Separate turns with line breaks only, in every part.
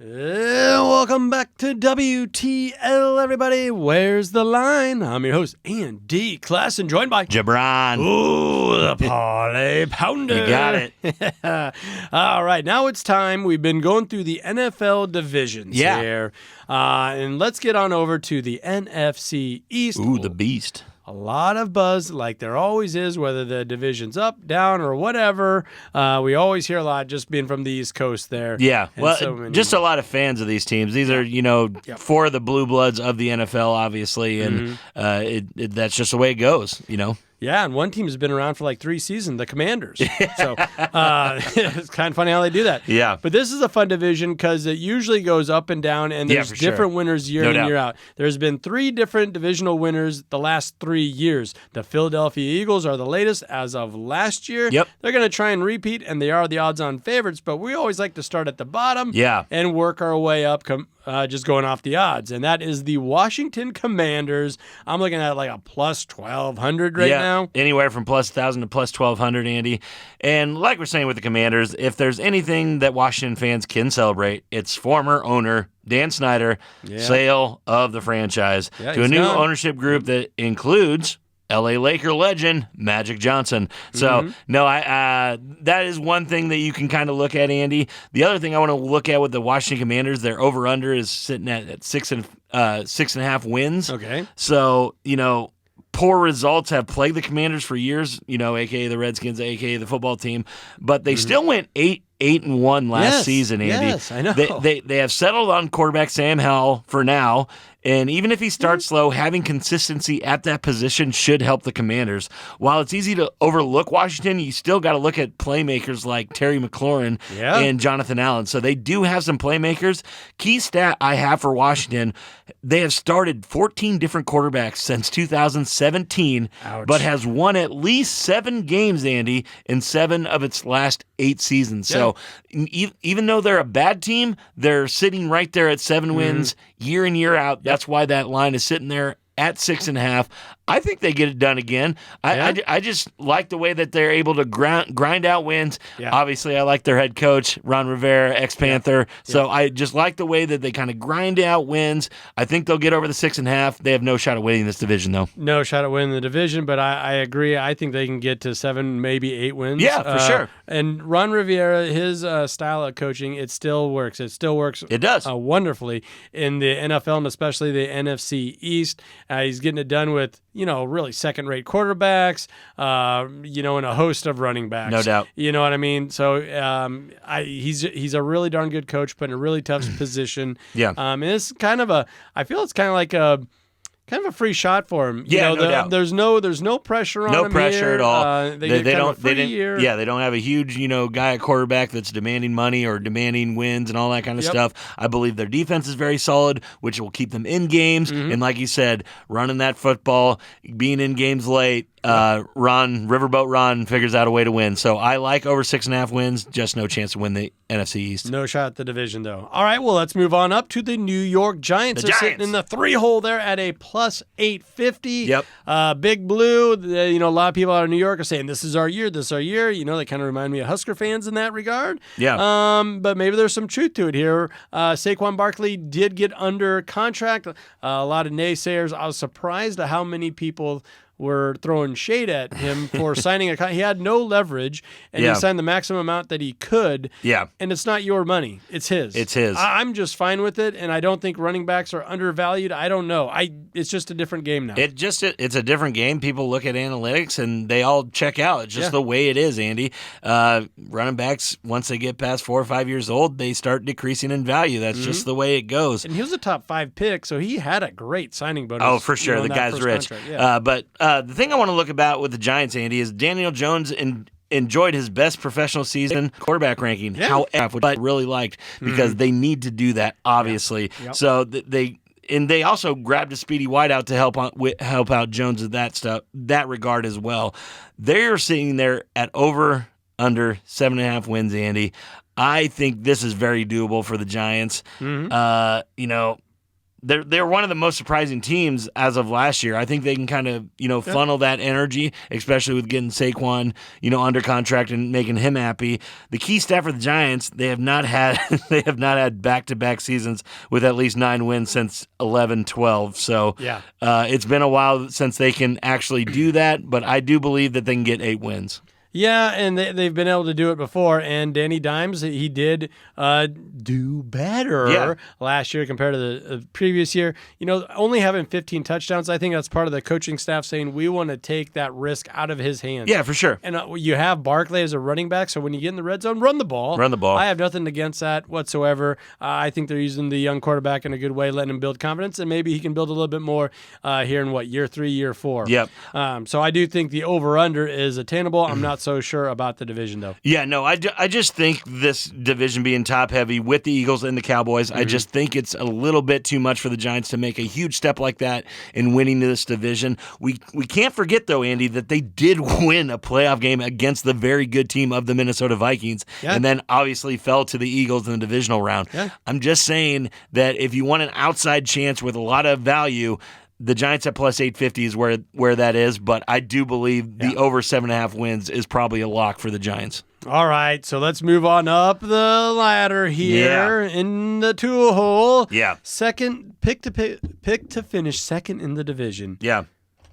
And welcome back to WTL, everybody. Where's the line? I'm your host, Andy Klassen, joined by
Jabron.
Ooh, the Parlay Pounder.
You got it.
All right, now it's time. We've been going through the NFL divisions here. And let's get on over to the NFC East.
Ooh, the beast.
A lot of buzz, like there always is, whether the division's up, down, or whatever. We always hear a lot just being from the East Coast there.
Yeah,
And
well, just a lot of fans of these teams. These are, for the blue bloods of the NFL, obviously, and that's just the way it goes,
Yeah, and one team has been around for like 3 seasons, the Commanders. So it's kind of funny how they do that.
Yeah.
But this is a fun division because it usually goes up and down, and there's different winners year in, year out. There's been 3 different divisional winners the last 3 years. The Philadelphia Eagles are the latest as of last year.
Yep.
They're going to try and repeat, and they are the odds-on favorites, but we always like to start at the bottom and work our way up, just going off the odds. And that is the Washington Commanders. I'm looking at like a plus 1,200 right now.
Anywhere from plus 1,000 to plus 1,200, Andy. And like we're saying with the Commanders, if there's anything that Washington fans can celebrate, it's former owner Dan Snyder, sale of the franchise to a new ownership group that includes L.A. Laker legend Magic Johnson. So, that is one thing that you can kind of look at, Andy. The other thing I want to look at with the Washington Commanders, their over-under is sitting at 6.5 wins.
Okay.
So, poor results have plagued the Commanders for years, a.k.a. the Redskins, a.k.a. the football team. But they still went 8-1 last season, Andy.
Yes, I know.
They have settled on quarterback Sam Howell for now. And even if he starts slow, having consistency at that position should help the Commanders. While it's easy to overlook Washington, you still got to look at playmakers like Terry McLaurin and Jonathan Allen. So they do have some playmakers. Key stat I have for Washington, they have started 14 different quarterbacks since 2017, but has won at least 7 games, Andy, in 7 of its last 8 seasons. So even though they're a bad team, they're sitting right there at 7 wins year in, year out. That's why that line is sitting there at 6.5. I think they get it done again. I just like the way that they're able to grind out wins. Yeah. Obviously, I like their head coach, Ron Rivera, ex-Panther. Yeah. So I just like the way that they kind of grind out wins. I think they'll get over the 6.5. They have no shot at winning this division, though.
No shot at winning the division, but I agree. I think they can get to 7, maybe 8 wins.
Yeah, for sure.
And Ron Rivera, his style of coaching, it still works. It still works.
It does.
Wonderfully in the NFL and especially the NFC East. He's getting it done with, really second-rate quarterbacks, and a host of running backs.
No doubt.
You know what I mean? So he's a really darn good coach, but in a really tough position.
Yeah.
And it's I feel it's kind of like a free shot for him.
No doubt.
There's no pressure on him.
No pressure
here.
at all.
They
don't have a huge, guy at quarterback that's demanding money or demanding wins and all that kind of stuff. I believe their defense is very solid, which will keep them in games. And like you said, running that football, being in games late, Riverboat Ron figures out a way to win. So I like over 6.5 wins, just no chance to win the NFC East.
No shot at the division, though. All right, well, let's move on up to the New York Giants. They're sitting in the 3-hole there at a plus 850.
Yep.
Big Blue, a lot of people out of New York are saying, this is our year, this is our year. They kind of remind me of Husker fans in that regard.
Yeah.
But maybe there's some truth to it here. Saquon Barkley did get under contract. A lot of naysayers. I was surprised at how many people were throwing shade at him for signing a contract. He had no leverage, and he signed the maximum amount that he could.
Yeah.
And it's not your money. It's his.
It's his.
I'm just fine with it, and I don't think running backs are undervalued. I don't know. It's just a different game now.
It's a different game. People look at analytics, and they all check out. It's just the way it is, Andy. Running backs, once they get past 4 or 5 years old, they start decreasing in value. That's just the way it goes.
And he was a top 5 pick, so he had a great signing bonus.
Oh, for sure. The guy's rich. But the thing I want to look about with the Giants, Andy, is Daniel Jones enjoyed his best professional season quarterback ranking. However, which I really liked because they need to do that, obviously.
Yeah. Yep.
So they also grabbed a speedy wideout to help out Jones in that regard as well. They're sitting there at over under 7.5 wins, Andy. I think this is very doable for the Giants. they're one of the most surprising teams as of last year. I think they can kind of, funnel that energy, especially with getting Saquon, under contract and making him happy. The key stat for the Giants, they have not had back-to-back seasons with at least 9 wins since 11-12. So it's been a while since they can actually do that, but I do believe that they can get 8 wins.
Yeah, and they've been able to do it before. And Danny Dimes, he did do better last year compared to the previous year. Only having 15 touchdowns, I think that's part of the coaching staff saying we want to take that risk out of his hands.
Yeah, for sure.
And you have Barkley as a running back, so when you get in the red zone, run the ball.
Run the ball.
I have nothing against that whatsoever. I think they're using the young quarterback in a good way, letting him build confidence, and maybe he can build a little bit more here in year 3, year 4.
Yep.
So I do think the over-under is attainable. I'm not so sure about the division, though.
Yeah, no, I just think this division being top-heavy with the Eagles and the Cowboys, I just think it's a little bit too much for the Giants to make a huge step like that in winning this division. We can't forget, though, Andy, that they did win a playoff game against the very good team of the Minnesota Vikings, and then obviously fell to the Eagles in the divisional round. Yeah. I'm just saying that if you want an outside chance with a lot of value, the Giants at plus 850 is where that is, but I do believe the over 7.5 wins is probably a lock for the Giants.
All right, so let's move on up the ladder here in the tool hole.
Yeah.
Second pick to finish second in the division.
Yeah.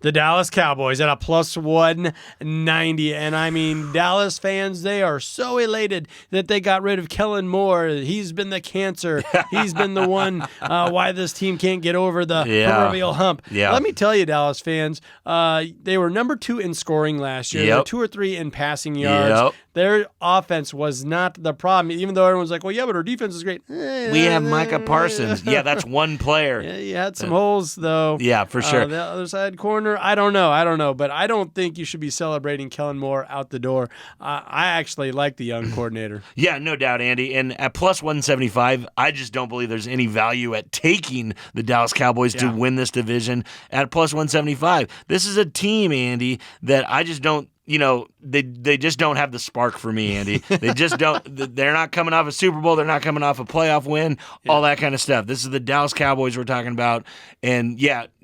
The Dallas Cowboys at a plus 190. And I mean, Dallas fans, they are so elated that they got rid of Kellen Moore. He's been the cancer. He's been the one why this team can't get over the proverbial hump.
Yeah.
Let me tell you, Dallas fans, they were number 2 in scoring last year. They were 2 or 3 in passing yards. Their offense was not the problem, even though everyone's like, well, yeah, but our defense is great.
We have Micah Parsons. Yeah, that's one player.
Yeah, you had some holes, though.
Yeah, for sure.
The other side corner, I don't know. But I don't think you should be celebrating Kellen Moore out the door. I actually like the young coordinator.
Yeah, no doubt, Andy. And at plus 175, I just don't believe there's any value at taking the Dallas Cowboys to win this division at plus 175. This is a team, Andy, that I just don't, they just don't have the spark for me, Andy. They just don't. They're not coming off a Super Bowl. They're not coming off a playoff win, all that kind of stuff. This is the Dallas Cowboys we're talking about. And,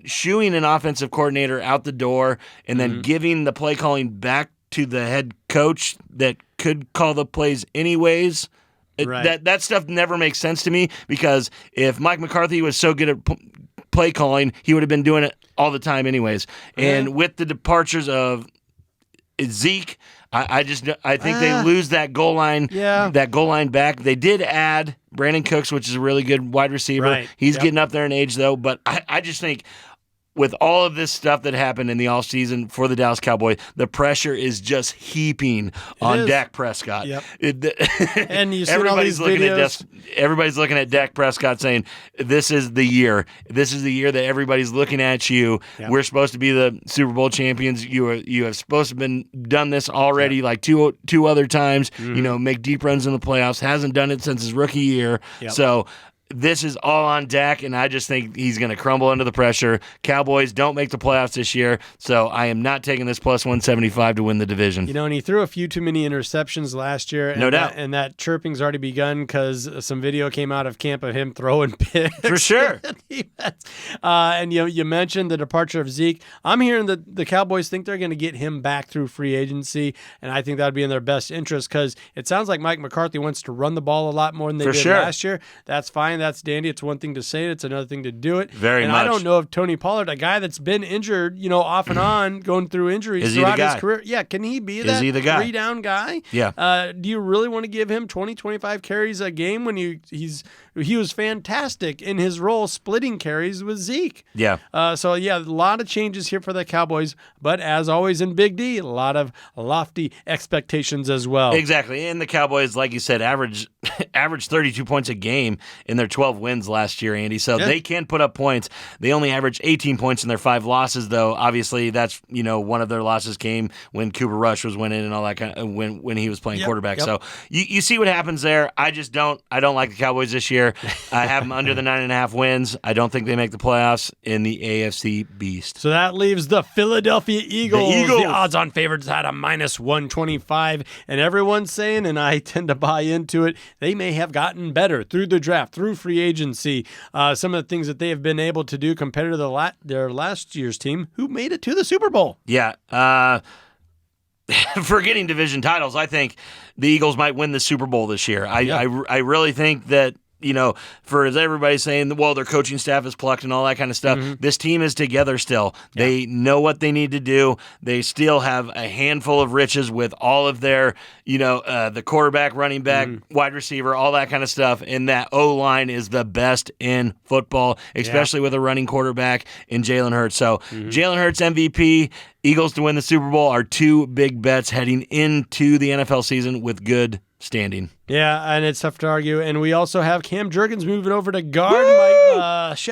shooing an offensive coordinator out the door and then giving the play calling back to the head coach that could call the plays anyways. That stuff never makes sense to me, because if Mike McCarthy was so good at play calling, he would have been doing it all the time anyways. And with the departures of Zeke, I think they lose that goal line back. They did add Brandon Cooks, which is a really good wide receiver.
Right.
He's getting up there in age, though. But I just think with all of this stuff that happened in the offseason for the Dallas Cowboys, the pressure is just heaping on Dak Prescott.
Yep. And you see all these
everybody's looking at Dak Prescott saying, this is the year. This is the year that everybody's looking at you. Yep. We're supposed to be the Super Bowl champions. You have supposed to have done this already like two other times, make deep runs in the playoffs. Hasn't done it since his rookie year. Yep. So this is all on Dak, and I just think he's going to crumble under the pressure. Cowboys don't make the playoffs this year, so I am not taking this plus 175 to win the division.
And he threw a few too many interceptions last year. And
no doubt.
And that chirping's already begun because some video came out of camp of him throwing picks.
For sure.
And you mentioned the departure of Zeke. I'm hearing that the Cowboys think they're going to get him back through free agency, and I think that would be in their best interest, because it sounds like Mike McCarthy wants to run the ball a lot more than they did last year. That's fine. That's dandy. It's one thing to say it. It's another thing to do it.
Very much.
I don't know if Tony Pollard, a guy that's been injured, off and on, going through injuries throughout his career. Yeah, can he be that 3-down guy?
Yeah.
Do you really want to give him 20, 25 carries a game when he was fantastic in his role splitting carries with Zeke?
Yeah.
A lot of changes here for the Cowboys, but as always in Big D, a lot of lofty expectations as well.
Exactly. And the Cowboys, like you said, average 32 points a game in their 12 wins last year, Andy. So they can put up points. They only averaged 18 points in their 5 losses, though. Obviously, that's one of their losses came when Cooper Rush was winning and all that kind of when he was playing quarterback. So you see what happens there. I don't like the Cowboys this year. year. I have them under the 9.5 wins. I don't think they make the playoffs in the AFC Beast.
So that leaves the Philadelphia Eagles.
The Eagles.
The odds-on favorites at a -125, and everyone's saying, and I tend to buy into it, they may have gotten better through the draft, through free agency. Some of the things that they have been able to do compared to their last year's team, who made it to the Super Bowl.
Yeah. Forgetting division titles, I think the Eagles might win the Super Bowl this year. I really think that, for as everybody's saying, well, their coaching staff is plucked and all that kind of stuff, this team is together still. Yeah. They know what they need to do. They still have a handful of riches with all of their, the quarterback, running back, wide receiver, all that kind of stuff. And that O-line is the best in football, especially with a running quarterback in Jalen Hurts. So Jalen Hurts MVP, Eagles to win the Super Bowl are two big bets heading into the NFL season with good standing.
Yeah, and it's tough to argue. And we also have Cam Jurgens moving over to guard.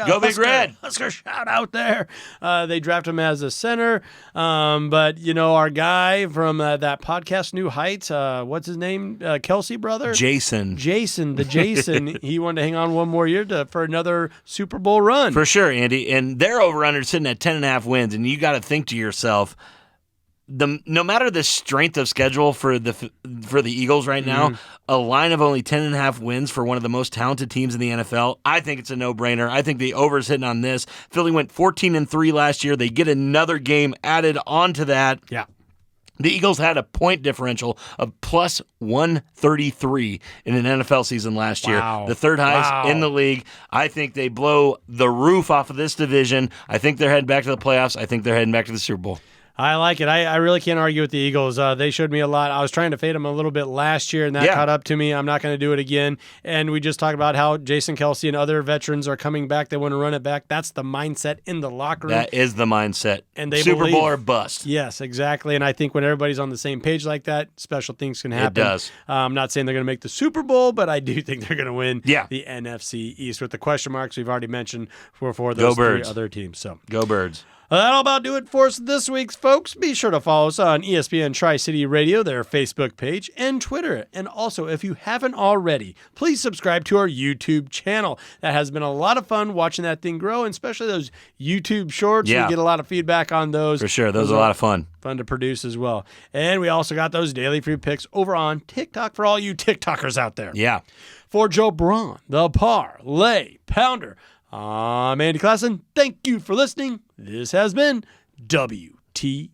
Go Big Red.
Husker shout out there. They drafted him as a center. But, our guy from that podcast, New Heights, what's his name? Kelsey brother?
Jason,
he wanted to hang on one more year for another Super Bowl run.
For sure, Andy. And their over-under sitting at 10.5 wins. And you got to think to yourself, no matter the strength of schedule for the Eagles right now, a line of only 10.5 wins for one of the most talented teams in the NFL, I think it's a no-brainer. I think the over is hitting on this. Philly went 14-3 last year. They get another game added onto that.
Yeah.
The Eagles had a point differential of plus 133 in an NFL season last year. The third highest in the league. I think they blow the roof off of this division. I think they're heading back to the playoffs. I think they're heading back to the Super Bowl.
I like it. I really can't argue with the Eagles. They showed me a lot. I was trying to fade them a little bit last year, and that caught up to me. I'm not going to do it again. And we just talked about how Jason Kelsey and other veterans are coming back. They want to run it back. That's the mindset in the locker room.
That is the mindset.
And they
Super
believe,
Bowl or bust.
Yes, exactly. And I think when everybody's on the same page like that, special things can happen.
It does.
I'm not saying they're going to make the Super Bowl, but I do think they're going to win the NFC East with the question marks we've already mentioned for those three other teams. So
go Birds.
Well, that'll about do it for us this week, folks. Be sure to follow us on ESPN Tri-City Radio, their Facebook page, and Twitter. And also, if you haven't already, please subscribe to our YouTube channel. That has been a lot of fun watching that thing grow, and especially those YouTube shorts. We get a lot of feedback on those.
For sure. Those are a lot of fun.
Fun to produce as well. And we also got those daily free picks over on TikTok for all you TikTokers out there.
Yeah.
For Joe Braun, the Parlay Pounder, I'm Andy Klassen. Thank you for listening. This has been WTL.